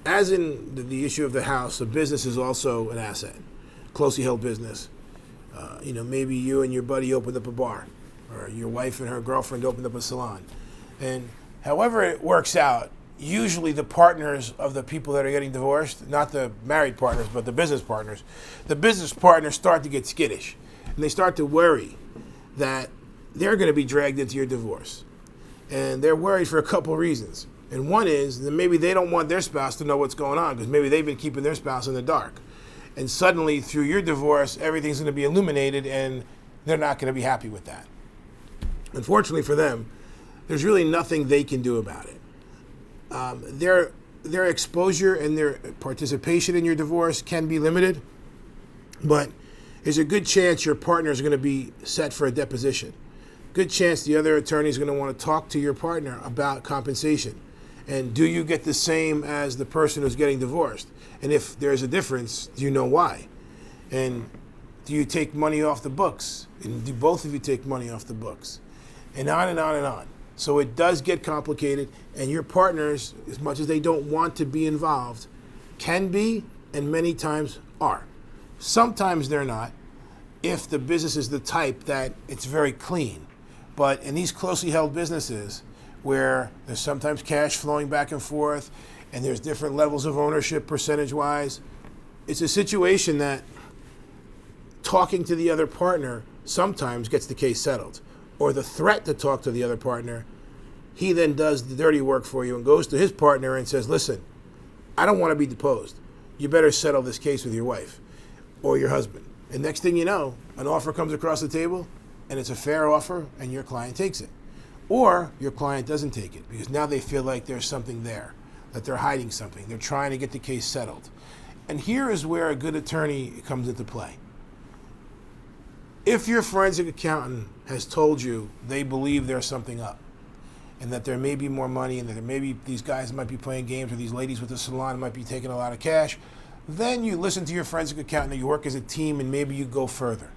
as in the issue of the house, a business is also an asset, closely held business. Maybe you and your buddy opened up a bar, or your wife and her girlfriend opened up a salon. And however it works out, usually the partners of the people that are getting divorced, not the married partners, but the business partners start to get skittish. And they start to worry that they're going to be dragged into your divorce. And they're worried for a couple reasons. And one is that maybe they don't want their spouse to know what's going on, because maybe they've been keeping their spouse in the dark. And suddenly, through your divorce, everything's going to be illuminated, and they're not going to be happy with that. Unfortunately for them, there's really nothing they can do about it. Their exposure and their participation in your divorce can be limited, but there's a good chance your partner is going to be set for a deposition. Good chance the other attorney is going to want to talk to your partner about compensation. And do you get the same as the person who's getting divorced? And if there's a difference, do you know why? And do you take money off the books? And do both of you take money off the books? And on and on and on. So it does get complicated, and your partners, as much as they don't want to be involved, can be, and many times are. Sometimes they're not, if the business is the type that it's very clean. But in these closely held businesses, where there's sometimes cash flowing back and forth, and there's different levels of ownership percentage-wise, it's a situation that talking to the other partner sometimes gets the case settled. Or the threat to talk to the other partner, he then does the dirty work for you and goes to his partner and says, listen, I don't want to be deposed. You better settle this case with your wife or your husband. And next thing you know, an offer comes across the table, and it's a fair offer, and your client takes it. Or your client doesn't take it, because now they feel like there's something there, that they're hiding something. They're trying to get the case settled. And here is where a good attorney comes into play. If your forensic accountant has told you they believe there's something up, and that there may be more money, and that there may be these guys might be playing games, or these ladies with the salon might be taking a lot of cash, then you listen to your forensic accountant, and you work as a team, and maybe you go further.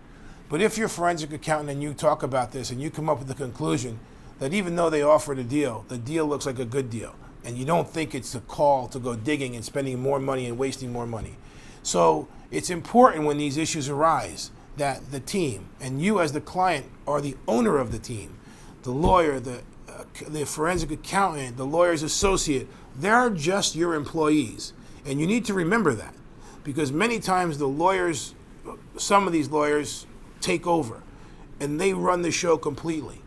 But if your forensic accountant and you talk about this, and you come up with the conclusion that even though they offered a deal, the deal looks like a good deal, and you don't think it's a call to go digging and spending more money and wasting more money. So it's important when these issues arise that the team, and you as the client are the owner of the team, the lawyer, the forensic accountant, the lawyer's associate, they're just your employees. And you need to remember that, because many times the lawyers, some of these lawyers take over and they run the show completely.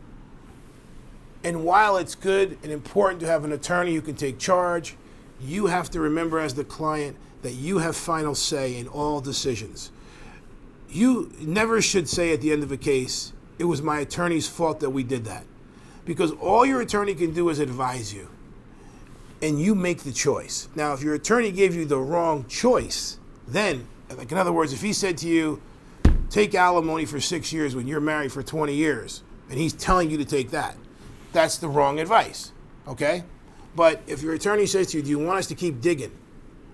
And while it's good and important to have an attorney who can take charge, you have to remember as the client that you have final say in all decisions. You never should say at the end of a case, it was my attorney's fault that we did that. Because all your attorney can do is advise you. And you make the choice. Now, if your attorney gave you the wrong choice, then, like in other words, if he said to you, take alimony for 6 years when you're married for 20 years, and he's telling you to take that, that's the wrong advice, okay? But if your attorney says to you, do you want us to keep digging?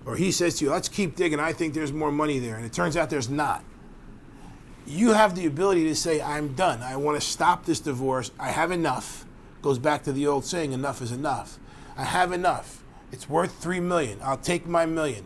Or he says to you, let's keep digging, I think there's more money there, and it turns out there's not. You have the ability to say, I'm done. I want to stop this divorce. I have enough. Goes back to the old saying, enough is enough. I have enough. It's worth $3 million. I'll take my $1 million,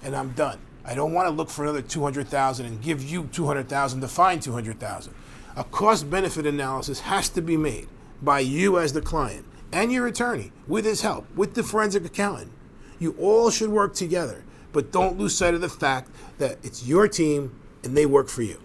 and I'm done. I don't want to look for another $200,000 and give you $200,000 to find $200,000. A cost-benefit analysis has to be made by you as the client and your attorney, with his help, with the forensic accountant. You all should work together, but don't lose sight of the fact that it's your team and they work for you.